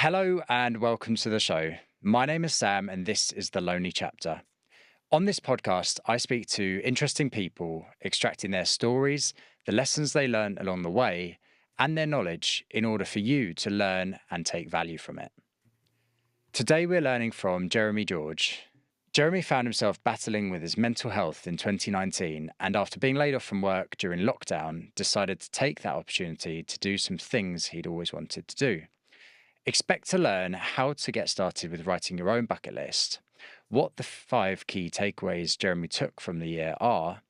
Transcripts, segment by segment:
Hello and welcome to the show. My name is Sam and this is The Lonely Chapter. On this podcast, I speak to interesting people, extracting their stories, the lessons they learned along the way, and their knowledge in order for you to learn and take value from it. Today we're learning from Jeremy George. Jeremy found himself battling with his mental health in 2019 and after being laid off from work during lockdown, decided to take that opportunity to do some things he'd always wanted to do. Expect to learn how to get started with writing your own bucket list, what the 5 key takeaways Jeremy took from the year are,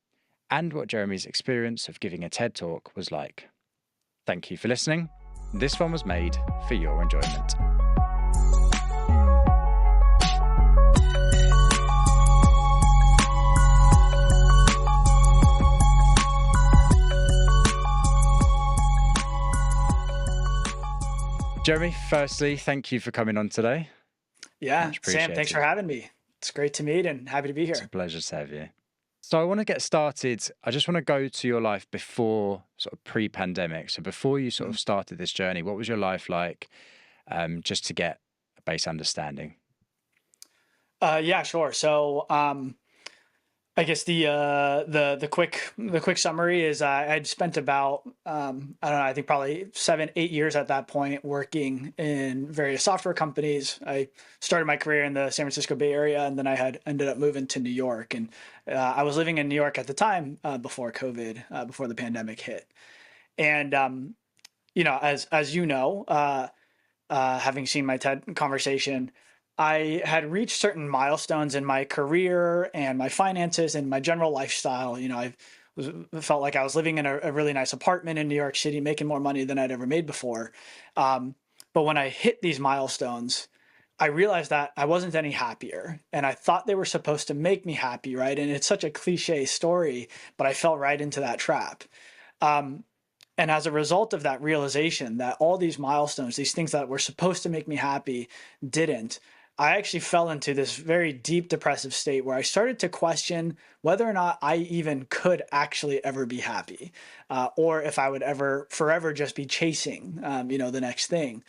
and what Jeremy's experience of giving a TED Talk was like. Thank you for listening. This one was made for your enjoyment. Jeremy, firstly, thank you for coming on today. Yeah, Sam, thanks for having me. It's great to meet and happy to be It's a here. pleasure to have you. So I want to get started. I just want to go to your life before sort of pre-pandemic. So before you sort of started this journey, what was your life like? Just to get a base understanding. Yeah, sure. So, I guess the quick summary is I'd spent about I don't know, I think probably 7-8 years at that point working in various software companies. I started my career in the San Francisco Bay Area, and then I had ended up moving to New York. And I was living in New York at the time before COVID, before the pandemic hit. And as you know, having seen my TED conversation, I had reached certain milestones in my career and my finances and my general lifestyle. Felt like I was living in a really nice apartment in New York City, making more money than I'd ever made before. But when I hit these milestones, I realized that I wasn't any happier, and I thought they were supposed to make me happy, right? And it's such a cliche story, but I fell right into that trap. Um, and as a result of that realization that all these milestones, these things that were supposed to make me happy, didn't, I actually fell into this very deep depressive state where I started to question whether or not I even could actually ever be happy, or if I would ever forever just be chasing, the next thing.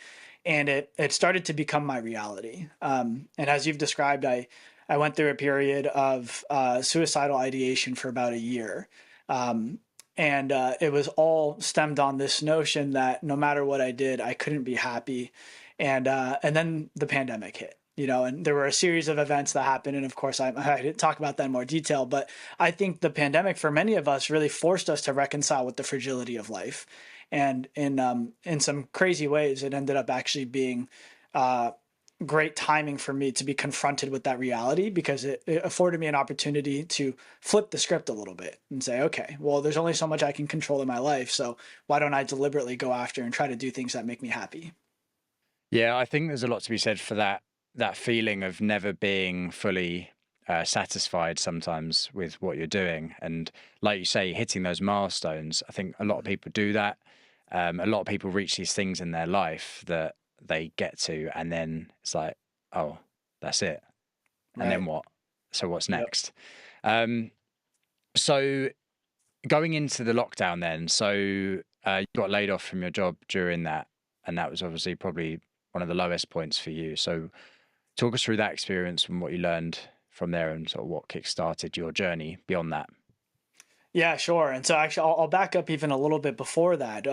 And it started to become my reality. And as you've described, I went through a period of suicidal ideation for about a year. And it was all stemmed on this notion that no matter what I did, I couldn't be happy. And then the pandemic hit, and there were a series of events that happened. And of course, I didn't talk about that in more detail, but I think the pandemic for many of us really forced us to reconcile with the fragility of life. And in some crazy ways, it ended up actually being great timing for me to be confronted with that reality, because it afforded me an opportunity to flip the script a little bit and say, okay, well, there's only so much I can control in my life. So why don't I deliberately go after and try to do things that make me happy? Yeah, I think there's a lot to be said for that feeling of never being fully satisfied sometimes with what you're doing. And like you say, hitting those milestones, I think a lot of people do that. A lot of people reach these things in their life that they get to, and then it's like, oh, that's it. And then Right. what? So what's Yep. next? Um, so going into the lockdown then, so you got laid off from your job during that, and that was obviously probably one of the lowest points for you. So talk us through that experience and what you learned from there and sort of what kickstarted your journey beyond that. Yeah, sure. And so actually, I'll back up even a little bit before that.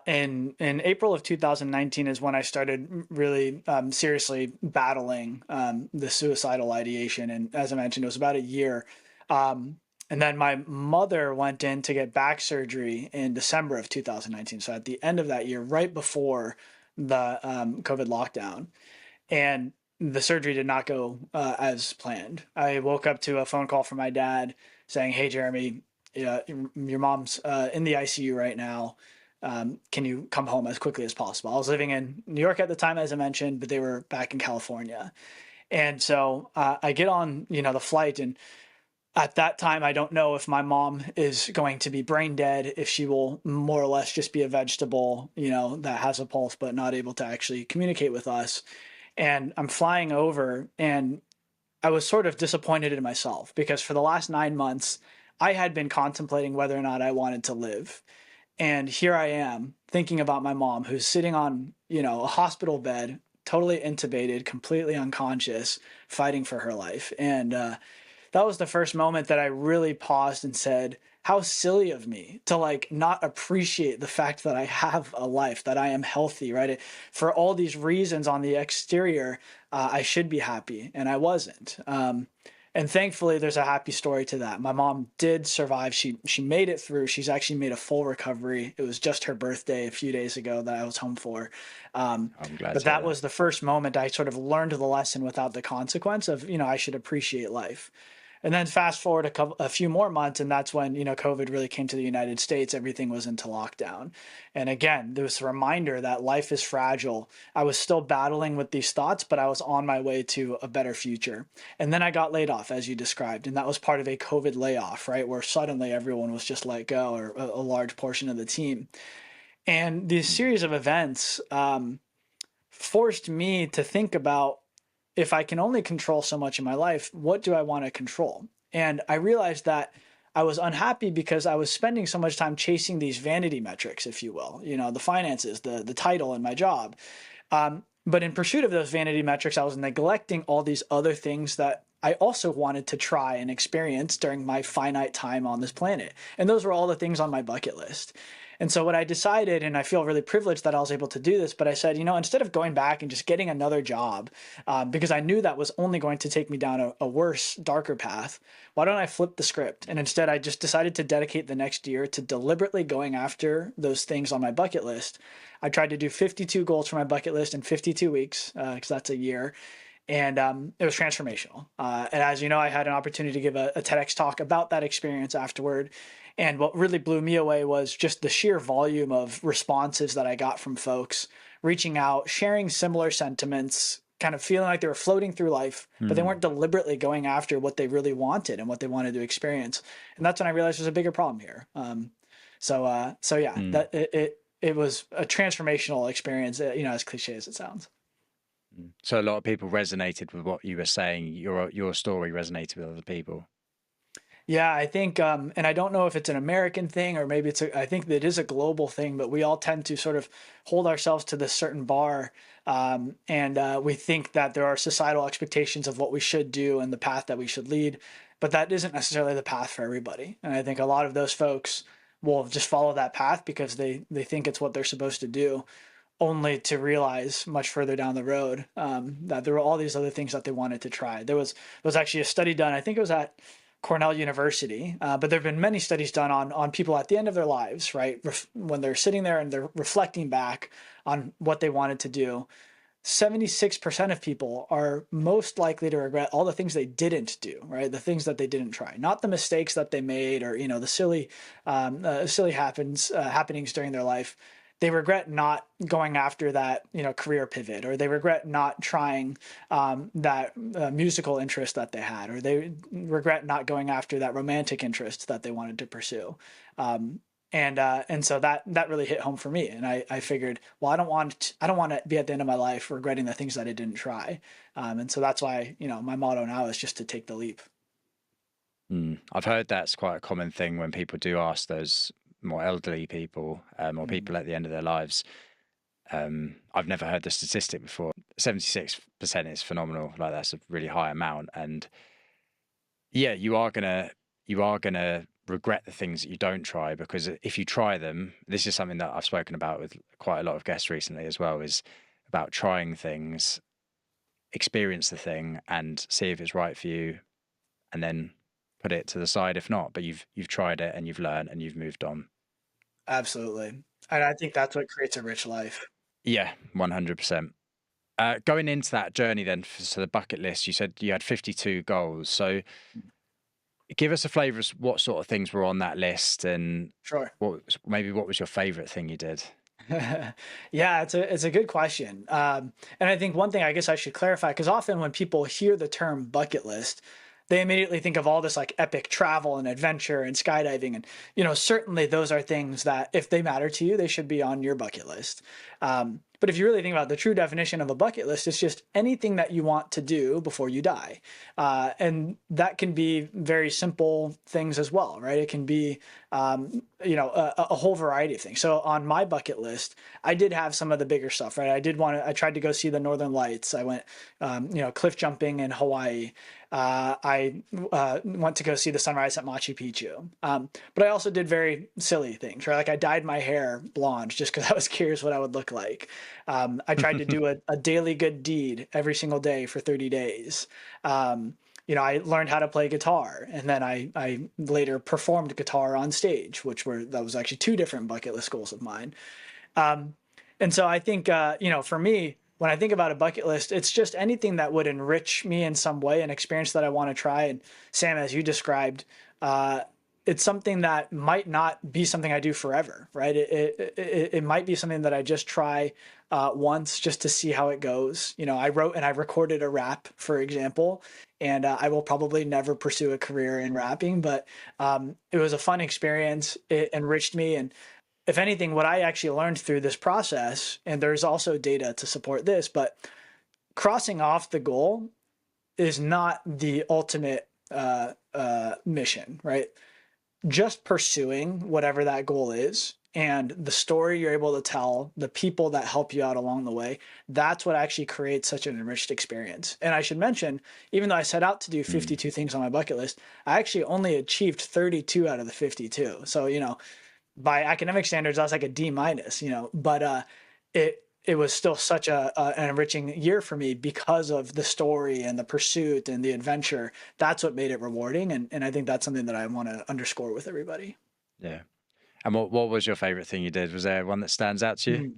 In April of 2019 is when I started really seriously battling the suicidal ideation, and as I mentioned, it was about a year. And then my mother went in to get back surgery in December of 2019. So at the end of that year, right before the COVID lockdown, and the surgery did not go as planned. I woke up to a phone call from my dad saying, "Hey, Jeremy, your mom's in the ICU right now. Can you come home as quickly as possible?" I was living in New York at the time, as I mentioned, but they were back in California. And so I get on, the flight, and at that time, I don't know if my mom is going to be brain dead, if she will more or less just be a vegetable, that has a pulse but not able to actually communicate with us. And I'm flying over, and I was sort of disappointed in myself because for the last 9 months, I had been contemplating whether or not I wanted to live. And here I am thinking about my mom who's sitting on, a hospital bed, totally intubated, completely unconscious, fighting for her life. And that was the first moment that I really paused and said, how silly of me to like not appreciate the fact that I have a life, that I am healthy, right? For all these reasons on the exterior, I should be happy, and I wasn't. And thankfully, there's a happy story to that. My mom did survive. She made it through. She's actually made a full recovery. It was just her birthday a few days ago that I was home for. I'm glad But to hear that that. was the first moment I sort of learned the lesson without the consequence of, I should appreciate life. And then fast forward a few more months, and that's when COVID really came to the United States. Everything was into lockdown, and again, there was a reminder that life is fragile. I was still battling with these thoughts, but I was on my way to a better future. And then I got laid off, as you described, and that was part of a COVID layoff, right, where suddenly everyone was just let go, or a large portion of the team. And these Mm. series of events forced me to think about, if I can only control so much in my life, what do I want to control? And I realized that I was unhappy because I was spending so much time chasing these vanity metrics, if you will, the finances, the title, and my job. But in pursuit of those vanity metrics, I was neglecting all these other things that I also wanted to try and experience during my finite time on this planet. And those were all the things on my bucket list. And so what I decided, and I feel really privileged that I was able to do this, but I said, instead of going back and just getting another job, because I knew that was only going to take me down a worse, darker path, why don't I flip the script? And instead, I just decided to dedicate the next year to deliberately going after those things on my bucket list. I tried to do 52 goals for my bucket list in 52 weeks, because that's a year. And it was transformational. And as you know, I had an opportunity to give a TEDx talk about that experience afterward. And what really blew me away was just the sheer volume of responses that I got from folks reaching out, sharing similar sentiments, kind of feeling like they were floating through life, but they Mm. weren't deliberately going after what they really wanted and what they wanted to experience. And that's when I realized there's a bigger problem here. So yeah, Mm. that it was a transformational experience, as cliche as it sounds. So a lot of people resonated with what you were saying. Your story resonated with other people. Yeah, I think, and I don't know if it's an American thing or maybe I think that it is a global thing, but we all tend to sort of hold ourselves to this certain bar. And we think that there are societal expectations of what we should do and the path that we should lead, but that isn't necessarily the path for everybody. And I think a lot of those folks will just follow that path because they think it's what they're supposed to do, only to realize much further down the road that there were all these other things that they wanted to try. There was actually a study done, I think it was at Cornell University, but there have been many studies done on people at the end of their lives, right? When they're sitting there and they're reflecting back on what they wanted to do. 76% of people are most likely to regret all the things they didn't do, right? The things that they didn't try, not the mistakes that they made, or the silly happenings during their life. They regret not going after that career pivot, or they regret not trying that musical interest that they had, or they regret not going after that romantic interest that they wanted to pursue. And so that really hit home for me. And I figured, well, I don't want to be at the end of my life regretting the things that I didn't try. And so that's why, my motto now is just to take the leap. Mm. I've heard that's quite a common thing when people do ask those more elderly people or Mm. people at the end of their lives. I've never heard the statistic before. 76% is phenomenal. Like, that's a really high amount. And yeah, you are gonna regret the things that you don't try, because if you try them, this is something that I've spoken about with quite a lot of guests recently as well, is about trying things, experience the thing and see if it's right for you, and then put it to the side if not. But you've tried it and you've learned and you've moved on. Absolutely. And I think that's what creates a rich life. Yeah, 100%. Going into that journey then, so the bucket list, you said you had 52 goals. So give us a flavour of what sort of things were on that list, and Sure. what was your favourite thing you did? Yeah, it's a good question. And I think one thing I guess I should clarify, because often when people hear the term bucket list, they immediately think of all this like epic travel and adventure and skydiving. And, certainly those are things that if they matter to you, they should be on your bucket list. But if you really think about the true definition of a bucket list, it's just anything that you want to do before you die. And that can be very simple things as well, right? It can be a whole variety of things. So on my bucket list, I did have some of the bigger stuff, right? I tried to go see the Northern Lights. I went, cliff jumping in Hawaii. I went to go see the sunrise at Machu Picchu. But I also did very silly things, right? Like I dyed my hair blonde just because I was curious what I would look like. I tried to do a daily good deed every single day for 30 days. I learned how to play guitar, and then I later performed guitar on stage, that was actually two different bucket list goals of mine. Um, and so I think, for me, when I think about a bucket list, it's just anything that would enrich me in some way, an experience that I want to try. And Sam, as you described, it's something that might not be something I do forever, right? It might be something that I just try once just to see how it goes. I wrote and I recorded a rap, for example, and I will probably never pursue a career in rapping, but it was a fun experience. It enriched me. And if anything, what I actually learned through this process, and there's also data to support this, but crossing off the goal is not the ultimate mission, right? Just pursuing whatever that goal is and the story you're able to tell, the people that help you out along the way, that's what actually creates such an enriched experience. And I should mention, even though I set out to do 52 things on my bucket list, I actually only achieved 32 out of the 52. So, by academic standards, that's like a D minus, but it was still such an enriching year for me because of the story and the pursuit and the adventure. That's what made it rewarding. And I think that's something that I want to underscore with everybody. Yeah. And what was your favorite thing you did? Was there one that stands out to you? Mm-hmm.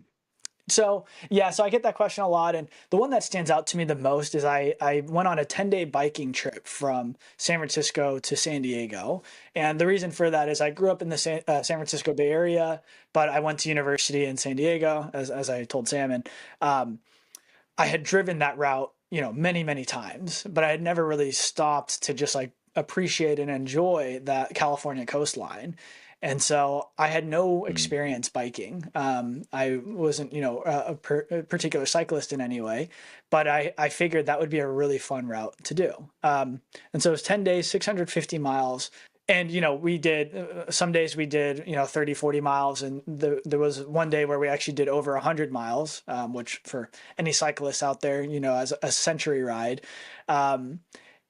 So I get that question a lot. And the one that stands out to me the most is I went on a 10-day biking trip from San Francisco to San Diego. And the reason for that is I grew up in the San Francisco Bay Area, but I went to university in San Diego, as I told Sam. And I had driven that route, many, many times, but I had never really stopped to just like appreciate and enjoy that California coastline. And so I had no experience biking. I wasn't, a particular cyclist in any way, but I figured that would be a really fun route to do. And so it was 10 days, 650 miles. And, we did, some days we did, 30, 40 miles. And there was one day where we actually did over 100 miles, which for any cyclists out there, as a century ride. And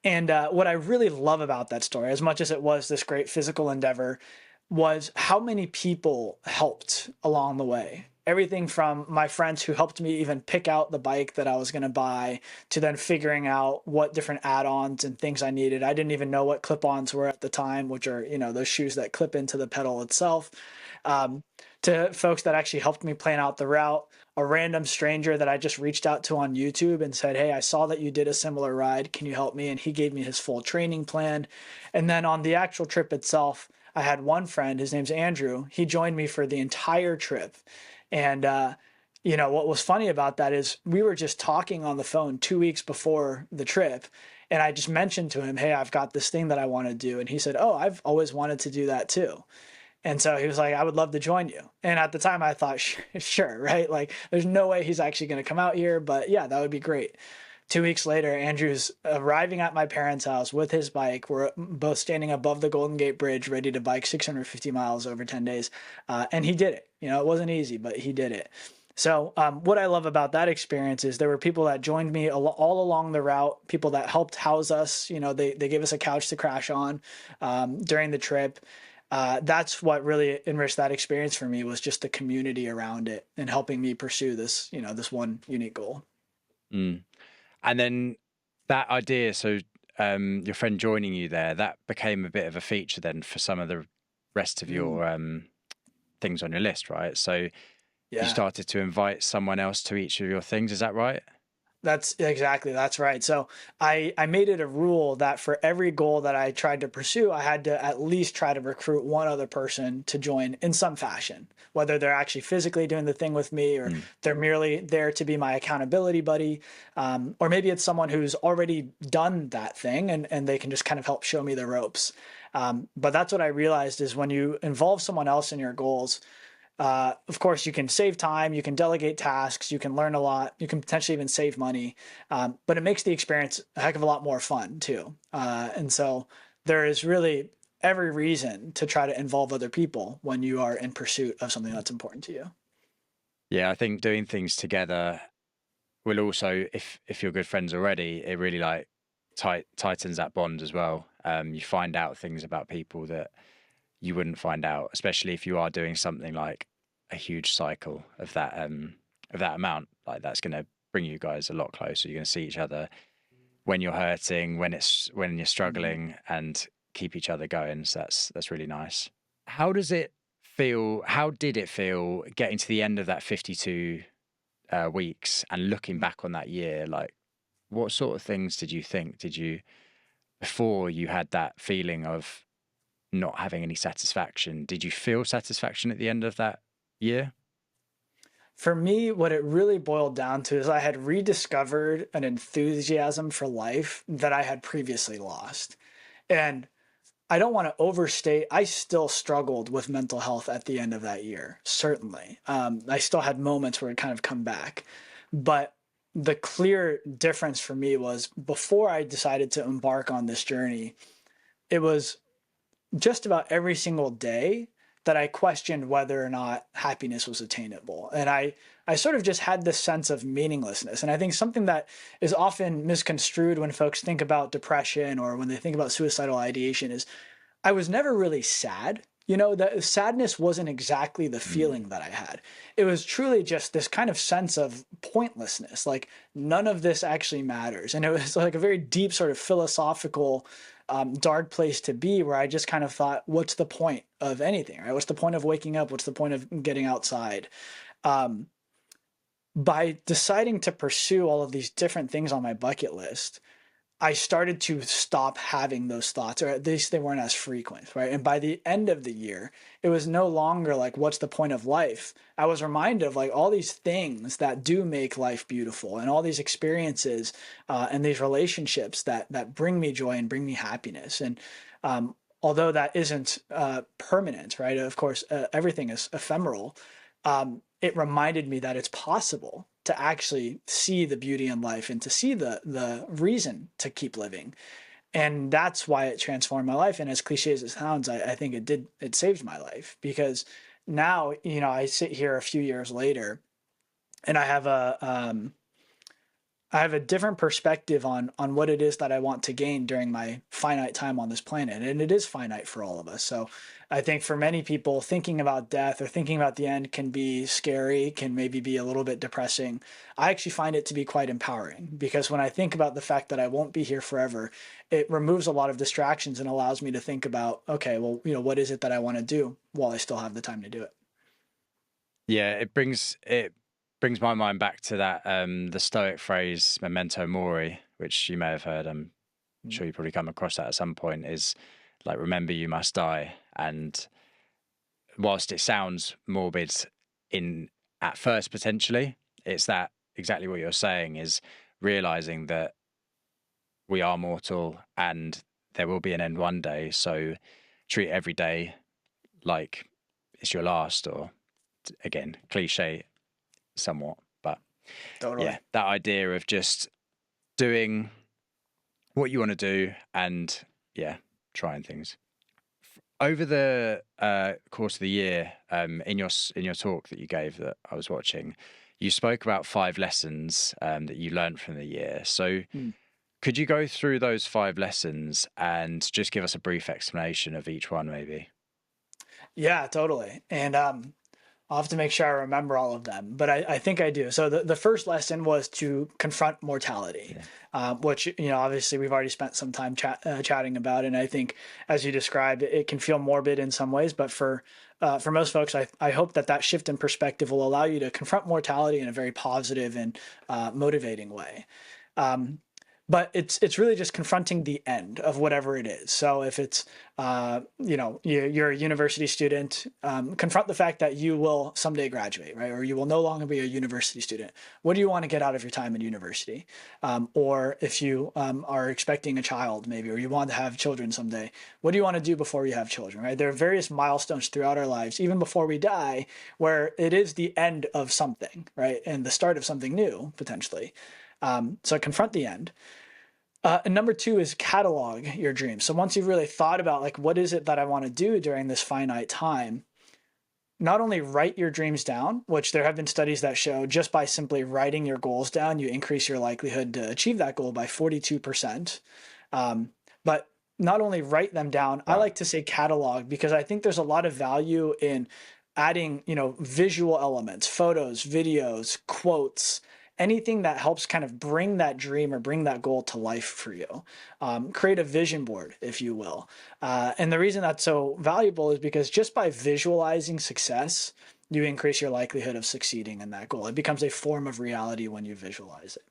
what I really love about that story, as much as it was this great physical endeavor, was how many people helped along the way. Everything from my friends who helped me even pick out the bike that I was going to buy, to then figuring out what different add-ons and things I needed. I didn't even know what clip-ons were at the time, which are, those shoes that clip into the pedal itself, to folks that actually helped me plan out the route. A random stranger that I just reached out to on YouTube and said, "Hey, I saw that you did a similar ride. Can you help me?" And he gave me his full training plan. And then on the actual trip itself, I had one friend, his name's Andrew. He joined me for the entire trip. And, what was funny about that is we were just talking on the phone 2 weeks before the trip. And I just mentioned to him, "Hey, I've got this thing that I want to do." And he said, "Oh, I've always wanted to do that too." And so he was like, "I would love to join you." And at the time I thought, sure, right? Like there's no way he's actually going to come out here, but yeah, that would be great. 2 weeks later, Andrew's arriving at my parents' house with his bike. We're both standing above the Golden Gate Bridge, ready to bike 650 miles over 10 days. And he did it. It wasn't easy, but he did it. So what I love about that experience is there were people that joined me all along the route, people that helped house us. They gave us a couch to crash on during the trip. That's what really enriched that experience for me, was just the community around it and helping me pursue this, this one unique goal. Mm. And then that idea, so your friend joining you there, that became a bit of a feature then for some of the rest of your things on your list, right? So you started to invite someone else to each of your things, is that right? That's right. So I made it a rule that for every goal that I tried to pursue, I had to at least try to recruit one other person to join in some fashion, whether they're actually physically doing the thing with me, or they're merely there to be my accountability buddy. Or maybe it's someone who's already done that thing and they can just kind of help show me the ropes. But that's what I realized is when you involve someone else in your goals, of course, you can save time, you can delegate tasks, you can learn a lot, you can potentially even save money, but it makes the experience a heck of a lot more fun too. And so there is really every reason to try to involve other people when you are in pursuit of something that's important to you. Yeah, I think doing things together will also, if you're good friends already, it really like tightens that bond as well. You find out things about people that you wouldn't find out, especially if you are doing something like a huge cycle of that amount. Like that's going to bring you guys a lot closer. You're going to see each other when you're hurting, when you're Mhm. struggling, and keep each other going. So that's really nice. How does it feel? How did it feel getting to the end of that 52 weeks and looking back on that year? Like, what sort of things did you think? Did you before you had that feeling of not having any satisfaction? Did you feel satisfaction at the end of that year? For me, what it really boiled down to is I had rediscovered an enthusiasm for life that I had previously lost. And I don't want to overstate, I still struggled with mental health at the end of that year, certainly. I still had moments where it kind of come back. But the clear difference for me was before I decided to embark on this journey, it was just about every single day that I questioned whether or not happiness was attainable. And I sort of just had this sense of meaninglessness. And I think something that is often misconstrued when folks think about depression or when they think about suicidal ideation is I was never really sad. You know, the sadness wasn't exactly the Mm. feeling that I had. It was truly just this kind of sense of pointlessness, like none of this actually matters. And it was like a very deep, sort of philosophical, dark place to be where I just kind of thought, what's the point of anything, right? What's the point of waking up? What's the point of getting outside? Um, by deciding to pursue all of these different things on my bucket list, I started to stop having those thoughts, or at least they weren't as frequent, right? And by the end of the year, it was no longer like, what's the point of life? I was reminded of like all these things that do make life beautiful, and all these experiences and these relationships that bring me joy and bring me happiness. And although that isn't permanent, right? Of course, everything is ephemeral. It reminded me that it's possible to actually see the beauty in life and to see the reason to keep living. And that's why it transformed my life. And as cliche as it sounds, I think it saved my life because now, you know, I sit here a few years later and I have a different perspective on what it is that I want to gain during my finite time on this planet. And it is finite for all of us. So I think for many people, thinking about death or thinking about the end can be scary, can maybe be a little bit depressing. I actually find it to be quite empowering because when I think about the fact that I won't be here forever, it removes a lot of distractions and allows me to think about, okay, well, you know, what is it that I want to do while I still have the time to do it? Yeah, it brings my mind back to that the Stoic phrase "memento mori," which you may have heard. I'm sure you probably come across that at some point. Is like remember you must die. And whilst it sounds morbid in at first potentially, it's that exactly what you're saying is realizing that we are mortal and there will be an end one day. So treat every day like it's your last, or again, cliche somewhat. But yeah, Totally. that idea of just doing what you want to do and yeah, trying things. Over the course of the year, in your talk that you gave that I was watching, you spoke about 5 lessons that you learned from the year. So Hmm. could you go through those 5 lessons and just give us a brief explanation of each one, maybe? Yeah, totally. And I'll have to make sure I remember all of them, but I think I do. So the first lesson was to confront mortality, Yeah. which, you know, obviously we've already spent some time chatting about. And I think, as you described, it can feel morbid in some ways, but for most folks, I hope that that shift in perspective will allow you to confront mortality in a very positive and motivating way. Um, but it's really just confronting the end of whatever it is. So if it's you know, you're a university student, confront the fact that you will someday graduate, right? Or you will no longer be a university student. What do you want to get out of your time in university? Or if you are expecting a child, maybe, or you want to have children someday, what do you want to do before you have children, right? There are various milestones throughout our lives, even before we die, where it is the end of something, right? And the start of something new, potentially. So confront the end. And number two is catalog your dreams. So once you've really thought about like, what is it that I want to do during this finite time, not only write your dreams down, which there have been studies that show just by simply writing your goals down, you increase your likelihood to achieve that goal by 42%. But not only write them down, I Wow. like to say catalog because I think there's a lot of value in adding, visual elements, photos, videos, quotes, anything that helps kind of bring that dream or bring that goal to life for you. Create a vision board, if you will. And the reason that's so valuable is because just by visualizing success, you increase your likelihood of succeeding in that goal. It becomes a form of reality when you visualize it.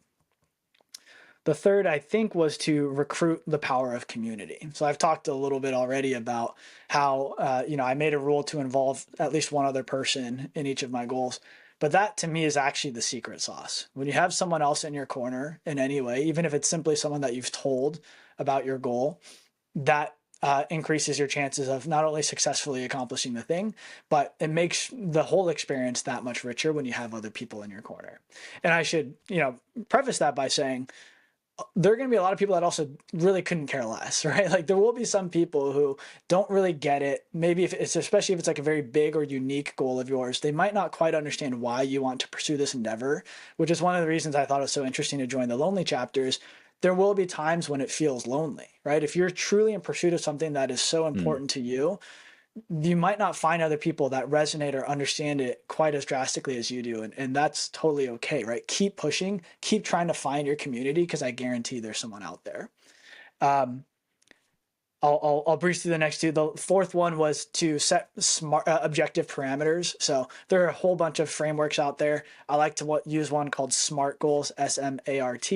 The third, I think, was to recruit the power of community. So I've talked a little bit already about how, I made a rule to involve at least one other person in each of my goals. But that to me is actually the secret sauce. When you have someone else in your corner in any way, even if it's simply someone that you've told about your goal, that increases your chances of not only successfully accomplishing the thing, but it makes the whole experience that much richer when you have other people in your corner. And I should, preface that by saying, there are going to be a lot of people that also really couldn't care less, right? Like there will be some people who don't really get it. Maybe if it's, especially if it's like a very big or unique goal of yours, they might not quite understand why you want to pursue this endeavor, which is one of the reasons I thought it was so interesting to join the Lonely chapters. There will be times when it feels lonely, right? If you're truly in pursuit of something that is so Mm. important to you, you might not find other people that resonate or understand it quite as drastically as you do. And that's totally okay, right? Keep pushing, keep trying to find your community because I guarantee there's someone out there. Um, I'll breeze through the next two. The fourth one was to set smart objective parameters. So there are a whole bunch of frameworks out there. I like to use one called SMART goals, SMART.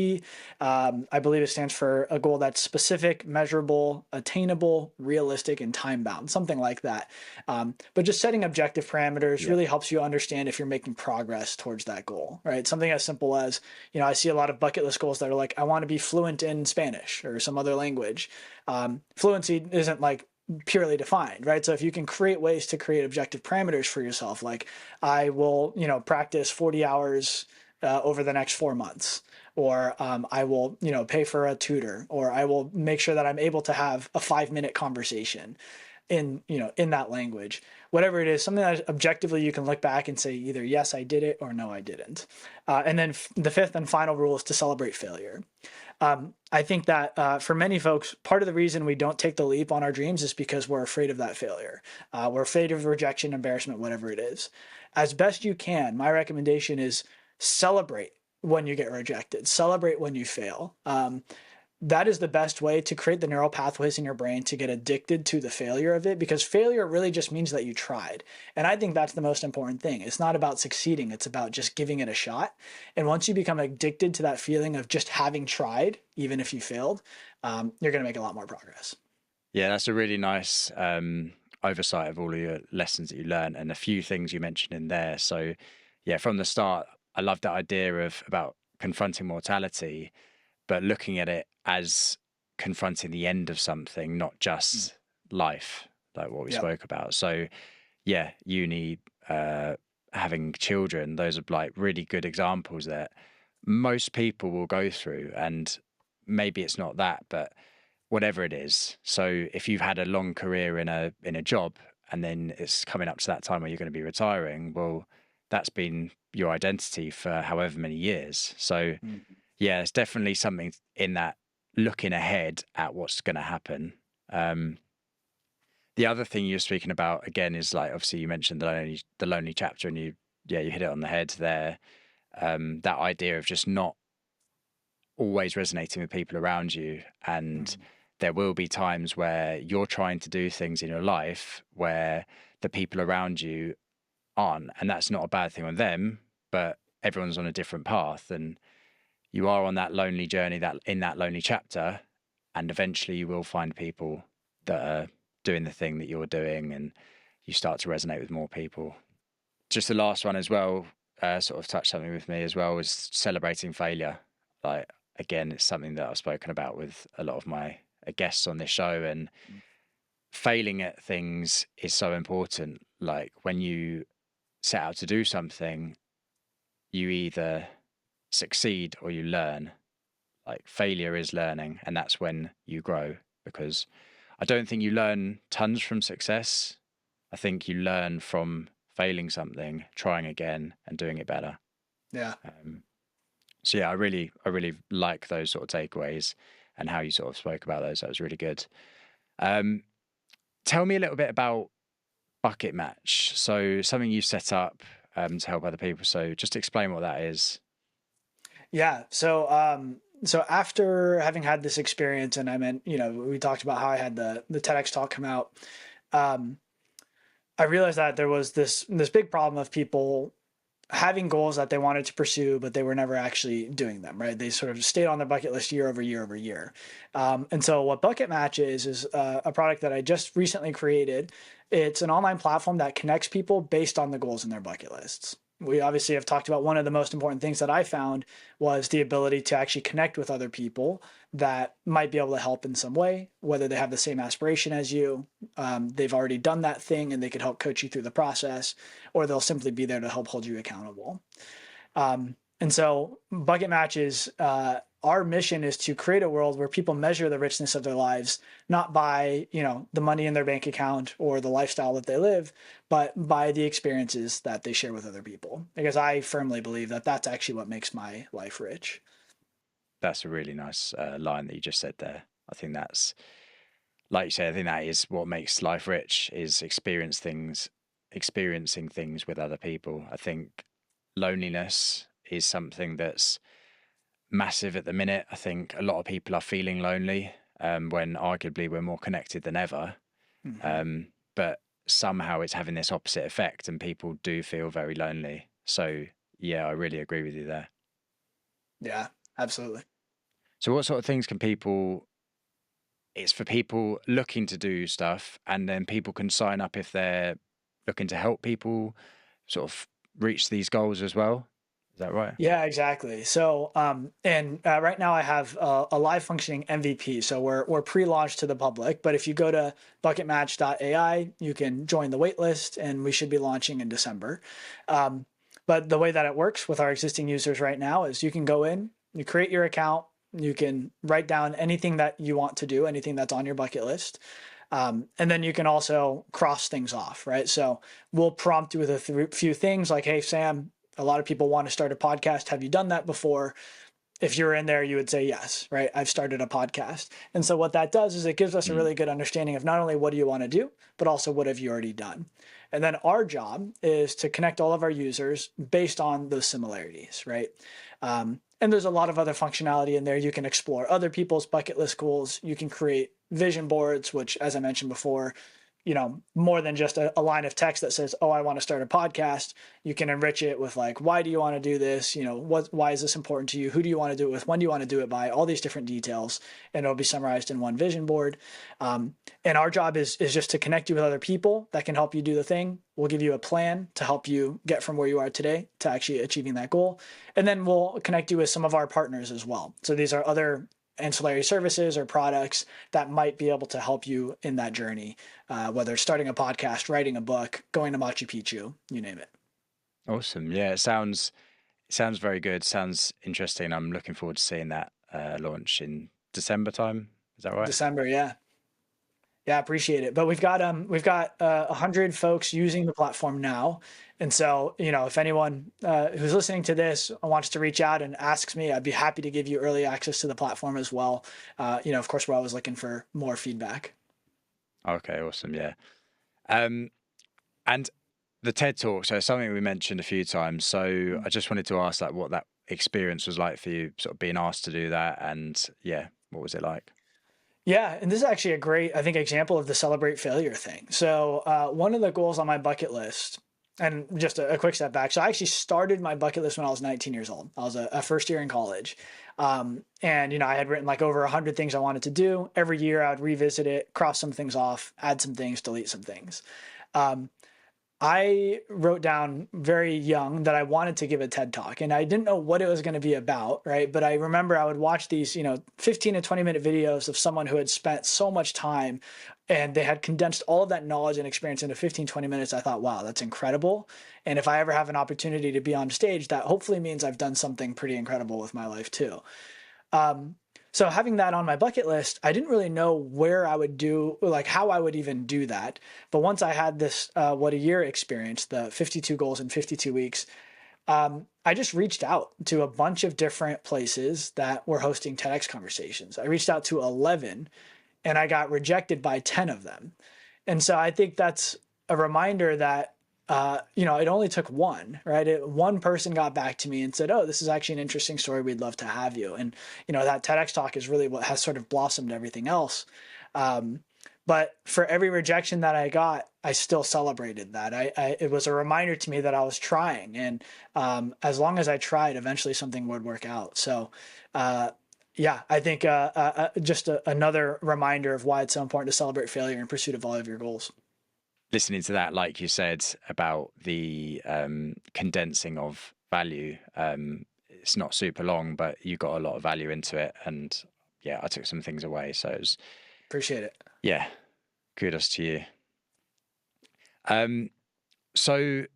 I believe it stands for a goal that's specific, measurable, attainable, realistic, and time bound, something like that. But just setting objective parameters Yeah. really helps you understand if you're making progress towards that goal, right? Something as simple as, I see a lot of bucket list goals that are like, I want to be fluent in Spanish or some other language. Fluency isn't like purely defined, right? So if you can create ways to create objective parameters for yourself, like I will, practice 40 hours over the next 4 months, or I will, pay for a tutor, or I will make sure that I'm able to have a 5-minute conversation in that language, whatever it is, something that objectively you can look back and say either yes I did it or no I didn't. And then the fifth and final rule is to celebrate failure. I think that for many folks, part of the reason we don't take the leap on our dreams is because we're afraid of that failure. We're afraid of rejection, embarrassment, whatever it is. As best you can, my recommendation is celebrate when you get rejected, celebrate when you fail. That is the best way to create the neural pathways in your brain to get addicted to the failure of it, because failure really just means that you tried. And I think that's the most important thing. It's not about succeeding, it's about just giving it a shot. And once you become addicted to that feeling of just having tried, even if you failed, you're going to make a lot more progress. Yeah, that's a really nice oversight of all of your lessons that you learned and a few things you mentioned in there. So, yeah, from the start, I love that idea of about confronting mortality, but looking at it as confronting the end of something, not Mm. just life, like what we Yep. spoke about. So, yeah, uni, having children, those are like really good examples that most people will go through. And maybe it's not that, but whatever it is. So if you've had a long career in a job and then it's coming up to that time where you're going to be retiring, well, that's been your identity for however many years. So Mhm. yeah, it's definitely something in that looking ahead at what's going to happen. Um, the other thing you're speaking about again is like obviously you mentioned the lonely chapter, and you hit it on the head there. That idea of just not always resonating with people around you, and Mhm. there will be times where you're trying to do things in your life where the people around you aren't, and that's not a bad thing on them, but everyone's on a different path, and you are on that lonely journey, that in that lonely chapter, and eventually you will find people that are doing the thing that you're doing, and you start to resonate with more people. Just the last one as well, sort of touched something with me as well, was celebrating failure. Like again, it's something that I've spoken about with a lot of my guests on this show, and failing at things is so important. Like when you set out to do something, you either succeed or you learn. like failure is learning, and that's when you grow. Because I don't think you learn tons from success. I think you learn from failing something, trying again, and doing it better. Yeah. Um, so yeah, I really like those sort of takeaways and how you sort of spoke about those. That was really good. Um, Tell me a little bit about Bucket Match. So something you set up to help other people. So just explain what that is. Yeah. So after having had this experience, and I meant, we talked about how I had the TEDx talk come out. Um, I realized that there was this big problem of people having goals that they wanted to pursue, but they were never actually doing them, right? They sort of stayed on their bucket list year over year over year. And so what Bucket Match is a product that I just recently created. It's an online platform that connects people based on the goals in their bucket lists. We obviously have talked about one of the most important things that I found was the ability to actually connect with other people that might be able to help in some way, whether they have the same aspiration as you, they've already done that thing and they could help coach you through the process, or they'll simply be there to help hold you accountable. And so Bucket Match is our mission is to create a world where people measure the richness of their lives not by the money in their bank account or the lifestyle that they live, but by the experiences that they share with other people. Because I firmly believe that that's actually what makes my life rich. That's a really nice line that you just said there. I think that's, like you said, I think that is what makes life rich is experiencing things with other people. I think loneliness is something that's massive at the minute. I think a lot of people are feeling lonely when arguably we're more connected than ever. Mm-hmm. But somehow it's having this opposite effect and people do feel very lonely. So, yeah, I really agree with you there. Yeah, absolutely. So, what sort of things can people, it's for people looking to do stuff, and then people can sign up if they're looking to help people sort of reach these goals as well. Is that right? Yeah, exactly. So, and right now I have a live functioning MVP. So we're pre-launched to the public. But if you go to BucketMatch.ai, you can join the waitlist, and we should be launching in December. Um, but the way that it works with our existing users right now is you can go in, you create your account, you can write down anything that you want to do, anything that's on your bucket list. And then you can also cross things off, right? So we'll prompt you with a few things like, hey, Sam, a lot of people want to start a podcast. Have you done that before? If you're in there, you would say yes, right? I've started a podcast. And so what that does is it gives us a Mm. really good understanding of not only what do you want to do, but also what have you already done. And then our job is to connect all of our users based on those similarities, right? And there's a lot of other functionality in there. You can explore other people's bucket list goals. You can create vision boards, which, as I mentioned before, more than just a line of text that says, oh, I want to start a podcast. You can enrich it with like, why do you want to do this? Why is this important to you? Who do you want to do it with? When do you want to do it by? All these different details, and it'll be summarized in one vision board. And our job is just to connect you with other people that can help you do the thing. We'll give you a plan to help you get from where you are today to actually achieving that goal. And then we'll connect you with some of our partners as well. So these are other ancillary services or products that might be able to help you in that journey, whether it's starting a podcast, writing a book, going to Machu Picchu, you name it. Awesome. Yeah, it sounds very good. Sounds interesting. I'm looking forward to seeing that launch in December time. Is that right? December, yeah. Yeah, appreciate it. But we've got 100 folks using the platform now, and so if anyone who's listening to this wants to reach out and asks me, I'd be happy to give you early access to the platform as well. Of course, we're always looking for more feedback. Okay, awesome. Yeah. Um, and the TED Talk, so it's something we mentioned a few times. So I just wanted to ask like what that experience was like for you, sort of being asked to do that, and yeah, what was it like? Yeah, and this is actually a great, I think, example of the celebrate failure thing. So one of the goals on my bucket list, and just a quick step back. So I actually started my bucket list when I was 19 years old. I was a first year in college. And, I had written like over 100 things I wanted to do. Every year I would revisit it, cross some things off, add some things, delete some things. Um, I wrote down very young that I wanted to give a TED talk, and I didn't know what it was going to be about, right? But I remember I would watch these, 15 to 20-minute videos of someone who had spent so much time and they had condensed all of that knowledge and experience into 15, 20 minutes. I thought, wow, that's incredible. And if I ever have an opportunity to be on stage, that hopefully means I've done something pretty incredible with my life too. So having that on my bucket list, I didn't really know where I would do, like how I would even do that. But once I had this what a year experience, the 52 goals in 52 weeks, I just reached out to a bunch of different places that were hosting TEDx conversations. I reached out to 11 and I got rejected by 10 of them. And so I think that's a reminder that, it only took one, right? One person got back to me and said, "Oh, this is actually an interesting story. We'd love to have you." And, that TEDx talk is really what has sort of blossomed everything else. Um, but for every rejection that I got, I still celebrated that. It was a reminder to me that I was trying. And as long as I tried, eventually something would work out. So, yeah, I think just another reminder of why it's so important to celebrate failure in pursuit of all of your goals. Listening to that, like you said about the condensing of value, it's not super long, but you got a lot of value into it. And yeah, I took some things away. So it was, Appreciate it. yeah, kudos to you. So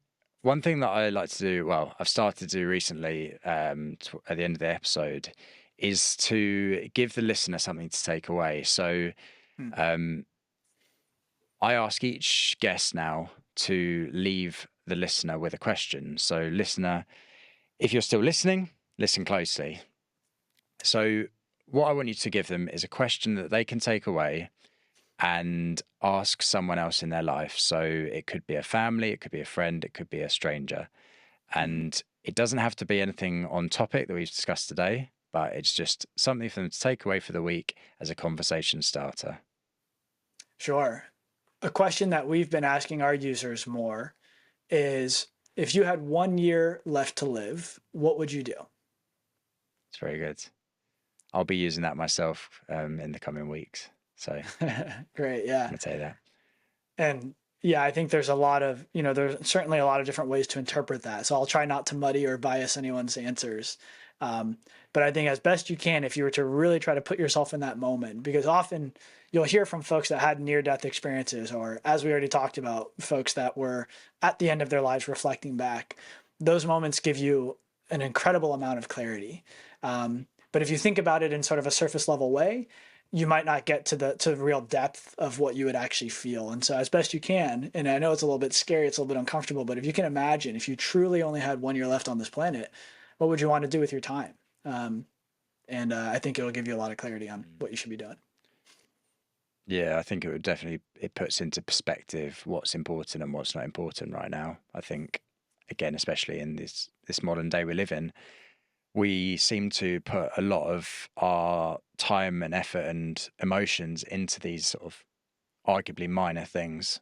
one thing that I like to do, well, I've started to do recently at the end of the episode, is to give the listener something to take away. So I ask each guest now to leave the listener with a question. So, listener, if you're still listening, listen closely. So, what I want you to give them is a question that they can take away and ask someone else in their life. So, it could be a family, it could be a friend, it could be a stranger. And it doesn't have to be anything on topic that we've discussed today, but it's just something for them to take away for the week as a conversation starter. Sure. A question that we've been asking our users more is, if you had 1 year left to live, what would you do? It's very good. I'll be using that myself in the coming weeks. So Great. Yeah. I'm going to tell you that. And yeah, I think there's there's certainly a lot of different ways to interpret that. So I'll try not to muddy or bias anyone's answers. But I think as best you can, if you were to really try to put yourself in that moment, because often you'll hear from folks that had near-death experiences, or as we already talked about, folks that were at the end of their lives reflecting back. Those moments give you an incredible amount of clarity. But if you think about it in sort of a surface level way, you might not get to the real depth of what you would actually feel. And so as best you can, and I know it's a little bit scary, it's a little bit uncomfortable, but if you can imagine, if you truly only had 1 year left on this planet, what would you want to do with your time? And I think it'll give you a lot of clarity on what you should be doing. Yeah, I think it puts into perspective what's important and what's not important right now. I think, again, especially in this modern day we live in, we seem to put a lot of our time and effort and emotions into these sort of arguably minor things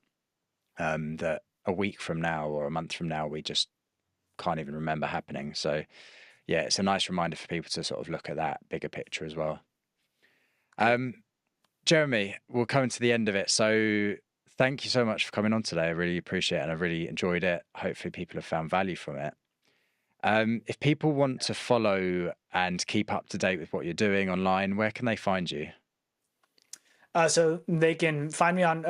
that a week from now or a month from now we just can't even remember happening. So yeah, it's a nice reminder for people to sort of look at that bigger picture as well. Jeremy, we're coming to the end of it. So thank you so much for coming on today. I really appreciate it and I really enjoyed it. Hopefully people have found value from it. If people want to follow and keep up to date with what you're doing online, where can they find you? So they can find me on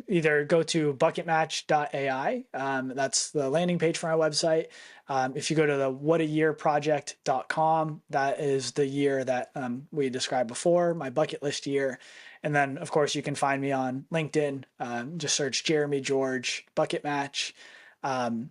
either go to BucketMatch.ai. That's the landing page for our website. If you go to the whatayearproject.com, that is the year that we described before, my bucket list year. And then, of course, you can find me on LinkedIn. Just search Jeremy George Bucket Match. One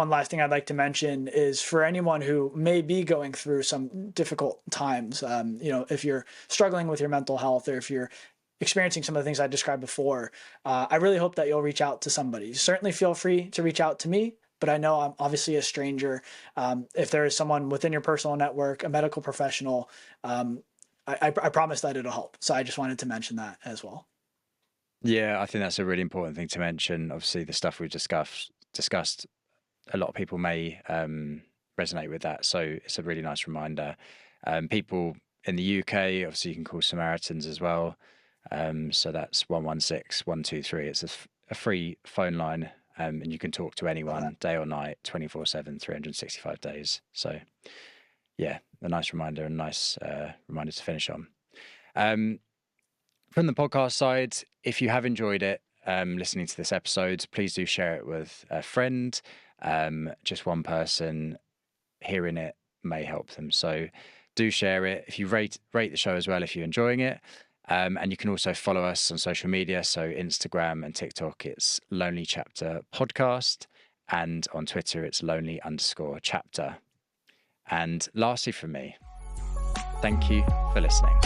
last thing I'd like to mention is, for anyone who may be going through some difficult times, if you're struggling with your mental health, or if you're experiencing some of the things I described before, I really hope that you'll reach out to somebody. Certainly feel free to reach out to me, but I know I'm obviously a stranger. If there is someone within your personal network, a medical professional, I promise that it'll help. So I just wanted to mention that as well. Yeah, I think that's a really important thing to mention. Obviously, the stuff we've discussed, a lot of people may resonate with that. So it's a really nice reminder. People in the UK, obviously, you can call Samaritans as well. So that's 116 123. It's a free phone line, and you can talk to anyone day or night, 24/7, 365 days. So yeah, a nice reminder and nice reminder to finish on. From the podcast side, if you have enjoyed it, listening to this episode, please do share it with a friend. Just one person hearing it may help them. So do share it. If you rate the show as well, if you're enjoying it. And you can also follow us on social media. So Instagram and TikTok, it's Lonely Chapter Podcast. And on Twitter, it's lonely_chapter. And lastly from me, thank you for listening.